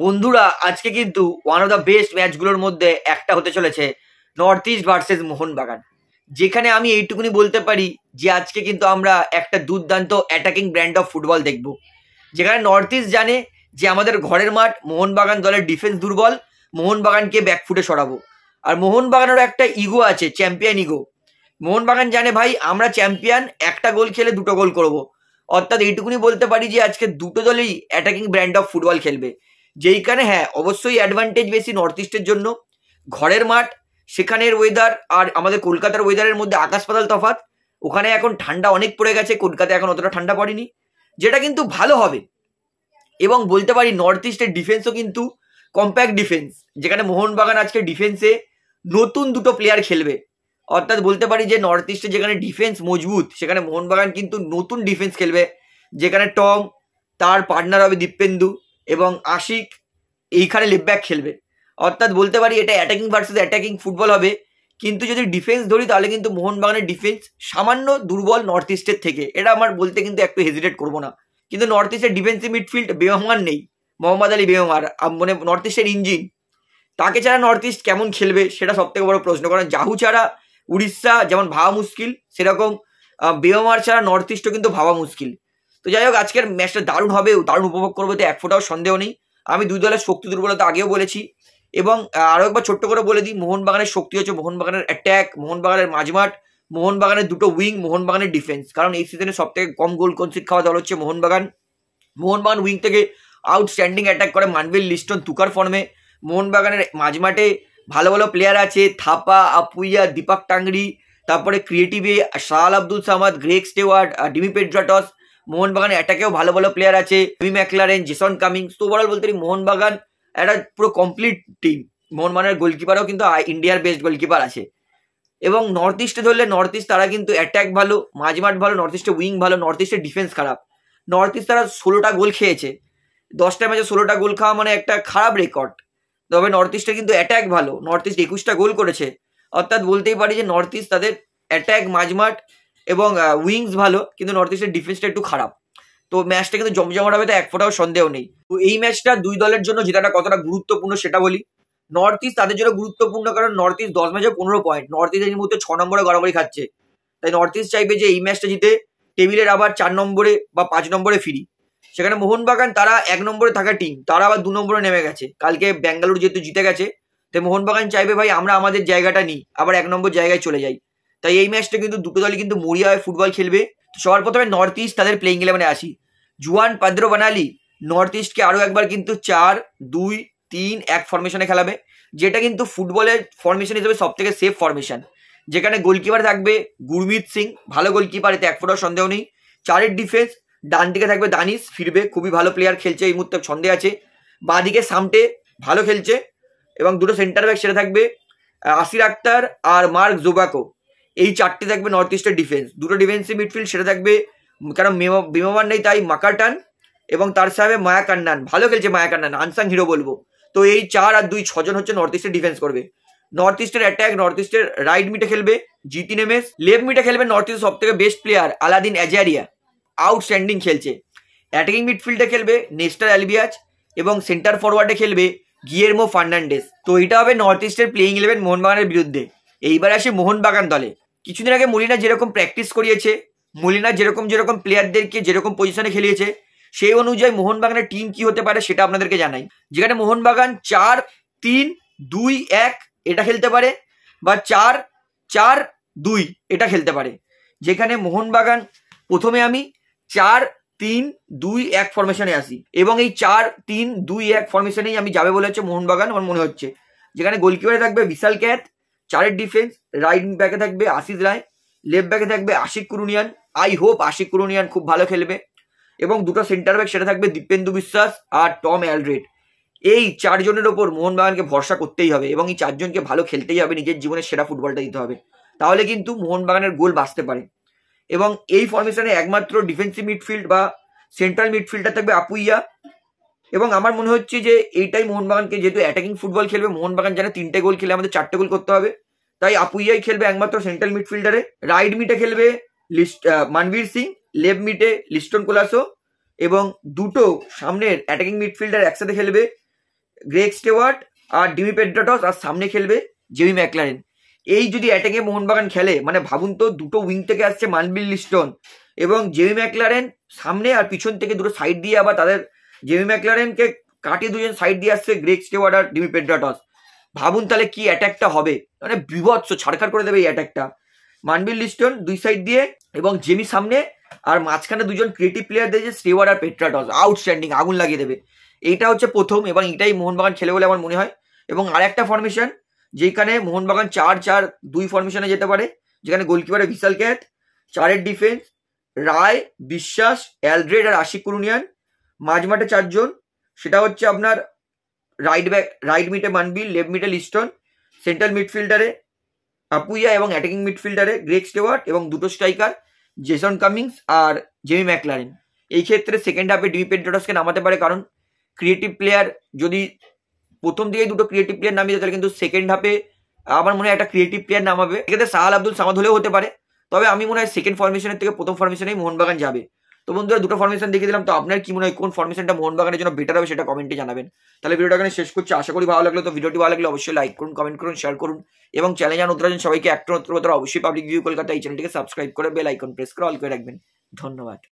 বন্ধুরা আজকে কিন্তু ওয়ান অফ দ্য বেস্ট ম্যাচগুলোর মধ্যে একটা হতে চলেছে নর্থ ইস্ট ভার্সেস মোহনবাগান। যেখানে আমি এইটুকুনি বলতে পারি যে আজকে কিন্তু আমরা একটা দুর্দান্ত অ্যাটাকিং ব্র্যান্ড অফ ফুটবল দেখব, যেখানে নর্থ ইস্ট জানে যে আমাদের ঘরের মাঠ, মোহনবাগান দলের ডিফেন্স দুর্বল, মোহনবাগানকে ব্যাকফুটে সরাবো। আর মোহনবাগানেরও একটা ইগো আছে, চ্যাম্পিয়ন ইগো। মোহনবাগান জানে ভাই আমরা চ্যাম্পিয়ন, একটা গোল খেলে দুটো গোল করব। অর্থাৎ এইটুকুনি বলতে পারি যে আজকে দুটো দলেই অ্যাটাকিং ব্র্যান্ড অফ ফুটবল খেলবে। যেইখানে হ্যাঁ অবশ্যই অ্যাডভান্টেজ বেশি নর্থ ইস্টের জন্য, ঘরের মাঠ, সেখানের ওয়েদার আর আমাদের কলকাতার ওয়েদারের মধ্যে আকাশ পাতাল তফাৎ। ওখানে এখন ঠান্ডা অনেক পড়ে গেছে, কলকাতায় এখন অতটা ঠান্ডা পড়েনি, যেটা কিন্তু ভালো হবে। এবং বলতে পারি নর্থ ইস্টের ডিফেন্সও কিন্তু কম্প্যাক্ট ডিফেন্স, যেখানে মোহনবাগান আজকে ডিফেন্সে নতুন দুটো প্লেয়ার খেলবে। অর্থাৎ বলতে পারি যে নর্থ ইস্টে যেখানে ডিফেন্স মজবুত, সেখানে মোহনবাগান কিন্তু নতুন ডিফেন্স খেলবে, যেখানে টম, তার পার্টনার হবে দীপেন্দু এবং আশিক এইখানে লেফট ব্যাক খেলবে। অর্থাৎ বলতে পারি এটা অ্যাটাকিং ভার্সেস অ্যাটাকিং ফুটবল হবে। কিন্তু যদি ডিফেন্স ধরি তাহলে কিন্তু মোহনবাগানের ডিফেন্স সামান্য দুর্বল নর্থ ইস্টের থেকে, এটা আমার বলতে কিন্তু একটু হেজিটেট করবো না। কিন্তু নর্থ ইস্টের ডিফেন্সিভ মিডফিল্ড বেওয়ামার নেই, মোহাম্মদ আলী বেওয়ামার মানে নর্থ ইস্টের ইঞ্জিন, তাকে ছাড়া নর্থ ইস্ট কেমন খেলবে সেটা সব থেকে বড় প্রশ্ন। কারণ জাহু ছাড়া উড়িষ্যা যেমন ভাবা মুশকিল, সেরকম বেওয়ামার ছাড়া নর্থ ইস্টও কিন্তু ভাবা মুশকিল। তো যাই হোক, আজকের ম্যাচটা দারুণ হবে, দারুণ উপভোগ করবো, তো এক ফোঁটাও সন্দেহ নেই। আমি দুই দলের শক্তি দুর্বলতা আগেও বলেছি, এবং আরও একবার ছোট্ট করে বলে দিই, মোহনবাগানের শক্তি হচ্ছে মোহনবাগানের অ্যাট্যাক, মোহনবাগানের মাঝমাঠ, মোহনবাগানের দুটো উইং, মোহনবাগানের ডিফেন্স। কারণ এই সিজনে সব থেকে কম গোল কনসিড খাওয়া দল হচ্ছে মোহনবাগান। মোহনবাগান উইং থেকে আউটস্ট্যান্ডিং অ্যাটাক করে মানভীর লিস্টন তুকার ফর্মে। মোহনবাগানের মাঝমাঠে ভালো ভালো প্লেয়ার আছে, থাপা, আপুইয়া, দীপক টাংরি, তারপরে ক্রিয়েটিভে শাহাল আব্দুল সামাদ, গ্রেগ স্টেওয়ার্ড, ডিমি পেড্রাটস। মোহনবাগানের অ্যাটাকেও ভালো ভালো প্লেয়ার আছে, মি ম্যাকলারেন, জেসন কামিংস। তো ওভারঅল বলতে পারি মোহনবাগান একটা পুরো কমপ্লিট টিম। মোহনবাগানের গোলকিপারও কিন্তু ইন্ডিয়ার বেস্ট গোলকিপার আছে। এবং নর্থ ইস্টে ধরলে নর্থ ইস্ট তারা কিন্তু অ্যাটাক ভালো, মাঝমাঠ ভালো, নর্থ ইস্টে উইং ভালো, নর্থ ইস্টের ডিফেন্স খারাপ। নর্থ ইস্ট তারা 16টা গোল খেয়েছে, 10টা ম্যাচে 16টা গোল খাওয়া মানে একটা খারাপ রেকর্ড। তবে নর্থ ইস্টে কিন্তু অ্যাটাক ভালো, নর্থ ইস্ট 21টা গোল করেছে। অর্থাৎ বলতেই পারি যে নর্থ ইস্ট তাদের অ্যাটাক, মাঝমাঠ এবং উইংস ভালো, কিন্তু নর্থ ইস্টের ডিফেন্সটা একটু খারাপ। তো ম্যাচটা কিন্তু জমজমাট হবে, তো এক ফোঁটাও সন্দেহ নেই। তো এই ম্যাচটা দুই দলের জন্য জেতাটা কতটা গুরুত্বপূর্ণ সেটা বলি। নর্থ ইস্ট তাদের জন্য গুরুত্বপূর্ণ, কারণ নর্থ ইস্ট 10 ম্যাচে 15 পয়েন্ট, নর্থ ইস্ট এই মুহূর্তে 6 নম্বরে গড়াগড়ি খাচ্ছে। তাই নর্থ ইস্ট চাইবে যে এই ম্যাচটা জিতে টেবিলের আবার 4 নম্বরে বা 5 নম্বরে ফিরি। সেখানে মোহনবাগান তারা 1 নম্বরে থাকা টিম, তারা আবার 2 নম্বরে নেমে গেছে। কালকে ব্যাঙ্গালোর যেহেতু জিতে গেছে, তাই মোহনবাগান চাইবে ভাই আমরা আমাদের জায়গাটা নিই, আবার 1 নম্বর জায়গায় চলে যাই। তাই এই ম্যাচটা কিন্তু দুটো দলই কিন্তু মরিয়া হয়ে ফুটবল খেলবে। সবার প্রথমে নর্থ ইস্ট তাদের প্লেইং 11-এ আসি। জুয়ান পেদ্রো বানালি নর্থ ইস্টকে আরও একবার কিন্তু 4-2-3-1 ফরমেশনে খেলাবে, যেটা কিন্তু ফুটবলের ফরমেশন হিসেবে সব থেকে সেফ ফরমেশন। যেখানে গোলকিপার থাকবে গুরমিত সিং, ভালো গোলকিপার, এতে এক ফোঁটাও সন্দেহ নেই। 4-এর ডিফেন্স, ডান দিকে থাকবে দানিশ, ফিরবে, খুবই ভালো প্লেয়ার, খেলছে এই মুহূর্তে, ছন্দে আছে। বাঁ দিকে সামটে ভালো খেলছে, এবং দুটো সেন্টার ব্যাক, সেটা থাকবে আসির আক্তার আর মার্ক জোবাকো। এই 4টে থাকবে নর্থ ইস্টের ডিফেন্স। দুটো ডিফেন্সিভ মিডফিল্ড, সেটা থাকবে, কারণ বিমামান নেই তাই মাকাটান, এবং তার সাথে মায়া কান্নান, ভালো খেলছে মায়া কান্নান, আনসাং হিরো বলবো। তো এই 4 আর 2 6জন হচ্ছে নর্থ ইস্টের ডিফেন্স করবে। নর্থ ইস্টের অ্যাটাক, নর্থ ইস্টের রাইট মিটে খেলবে জিতিন এমএস, লেফট মিটে খেলবে নর্থ ইস্টের সব থেকে best player Aladdin Azaria, outstanding খেলছে। অ্যাটাকিং মিডফিল্ডে খেলবে নেস্টার অ্যালবিয়াজ, এবং সেন্টার ফরওয়ার্ডে খেলবে গিয়েরমো ফার্নান্ডেস। তো এটা হবে নর্থ ইস্টের প্লেইং 11 মোহনবাগানের বিরুদ্ধে। এইবার আসে মোহনবাগান দলে। কিছুদিন আগে মলিনা যেরকম প্র্যাকটিস করিয়েছে, মলিনা যেরকম যেরকম প্লেয়ারদেরকে যেরকম পজিশনে খেলিয়েছে, সেই অনুযায়ী মোহনবাগানের টিম কি হতে পারে সেটা আপনাদেরকে জানাই। যেখানে মোহনবাগান 4-3-2-1 এটা খেলতে পারে, বা 4-4-2 এটা খেলতে পারে। যেখানে মোহনবাগান প্রথমে আমি 4-3-2-1 ফরমেশনে আসি, এবং এই 4-3-2-1 ফরমেশনেই আমি যাবে বলে হচ্ছে মোহনবাগান আমার মনে হচ্ছে। যেখানে গোলকিপারে থাকবে বিশাল ক্যাথ, 4-এর ডিফেন্স, রাইট ব্যাকে থাকবে আশিস রায়, লেফট ব্যাকে থাকবে আশিক কুরুনিয়ান। আই হোপ আশিক কুরুনিয়ান খুব ভালো খেলবে। এবং দুটো সেন্টার ব্যাক, সেটা থাকবে দীপেন্দু বিশ্বাস আর টম অ্যালড্রেড। এই 4 জনের ওপর মোহনবাগানকে ভরসা করতেই হবে, এবং এই 4 জনকে ভালো খেলতেই হবে, নিজের জীবনের সেরা ফুটবলটা দিতে হবে, তাহলে কিন্তু মোহনবাগানের গোল বাঁচতে পারে। এবং এই ফরমেশনে একমাত্র ডিফেন্সিভ মিডফিল্ড বা সেন্ট্রাল মিডফিল্ডার থাকবে আপুইয়া। এবং আমার মনে হচ্ছে যে এইটাই মোহনবাগানকে, যেহেতু অ্যাটাকিং ফুটবল খেলবে, মোহনবাগান জানে 3টে গোল খেলে আমাদের 4টে গোল করতে হবে, তাই আপুইয়াই খেলবে একমাত্র সেন্ট্রাল মিডফিল্ডারে। রাইট মিটে খেলবে মানভীর সিং, লেফট মিটে লিস্টন কোলাসো, এবং দুটো সামনের অ্যাটাকিং মিডফিল্ডার একসাথে খেলবে গ্রেগ স্টেওয়ার্ট আর ডিমি পেড্রাটস, আর সামনে খেলবে জেমি ম্যাকলারেন। এই যদি অ্যাটাকে মোহনবাগান খেলে, মানে ভাবুন তো, দুটো উইং থেকে আসছে মানবিল লিস্টন এবং জেমি ম্যাকলারেন সামনে, আর পিছন থেকে দুটো সাইড দিয়ে আবার তাদের জেমি ম্যাকলারেনকে কাটিয়ে দুজন সাইড দিয়ে আসছে গ্রেগ স্টেওয়ার্ট আর ডিমি পেড্রাটস। ভাবুন তাহলে কি অ্যাটাকটা হবে, মানে বিভৎস, ছাড়খাড় করে দেবে এই অ্যাটাকটা। মানবিল লিস্টন দুই সাইড দিয়ে এবং জেমি সামনে, আর মাঝখানে দুজন ক্রিয়েটিভ প্লেয়ার দিয়েছে স্টেওয়ার্ট আর পেড্রাটস, আউটস্ট্যান্ডিং, আগুন লাগিয়ে দেবে। এইটা হচ্ছে প্রথম, এবং এটাই মোহনবাগান খেলে বলে আমার মনে হয়। এবং আর একটা ফরমেশন যেখানে মোহনবাগান 4-4-2 ফরমেশনে যেতে পারে, যেখানে গোলকিপারে ভিশাল ক্যাথ, 4-এর ডিফেন্স রায়, বিশ্বাস, অ্যালড্রেড আর আশিক কুরুনিয়ান, মাঝমাঠে 4 জন, সেটা হচ্ছে আপনার রাইট মিডে মানবিল, লেফট মিডে লিস্টন, সেন্ট্রাল মিডফিল্ডারে আপুইয়া এবং অ্যাটাকিং মিডফিল্ডারে গ্রেগ স্টেওয়ার্ট, এবং দুটো স্ট্রাইকার জেসন কামিংস আর জেমি ম্যাকলারেন। এই ক্ষেত্রে সেকেন্ড হাফে ডিমি পেড্রাটসকে নামাতে পারে, কারণ ক্রিয়েটিভ প্লেয়ার যদি প্রথম দিকেই দুটো ক্রিয়েটিভ প্লেয়ার নামিয়ে, তাহলে কিন্তু সেকেন্ড হাফে আমার মনে হয় একটা ক্রিয়েটিভ প্লেয়ার নামাবে। এক্ষেত্রে সাহাল আব্দুল সামাদ হলেও হতে পারে, তবে আমি মনে হয় সেকেন্ড ফরমেশনের থেকে প্রথম ফরমেশনেই মোহনবাগান যাবে। তো বন্ধুরা, দুটো ফরমেশন দেখিয়ে দিলাম, তো আপনার কি মনে হয় কোন ফরমেশনটা মোহনবাগানের জন্য বেটার হবে সেটা কমেন্টে জানাবেন। তাহলে ভিডিওটা এখানে শেষ করছি, আশা করি ভালো লাগলো। তো ভিডিওটি ভালো লাগলে অবশ্যই লাইক করুন, কমেন্ট করুন, শেয়ার করুন, এবং চ্যানেলে নতুন আছেন সবাইকে একটা অবশ্যই পাবলিক ভিউ কলকাতা এই চ্যানেলটিকে সাবস্ক্রাইব করে বেল আইকন প্রেস করে অল করে রাখবেন। ধন্যবাদ।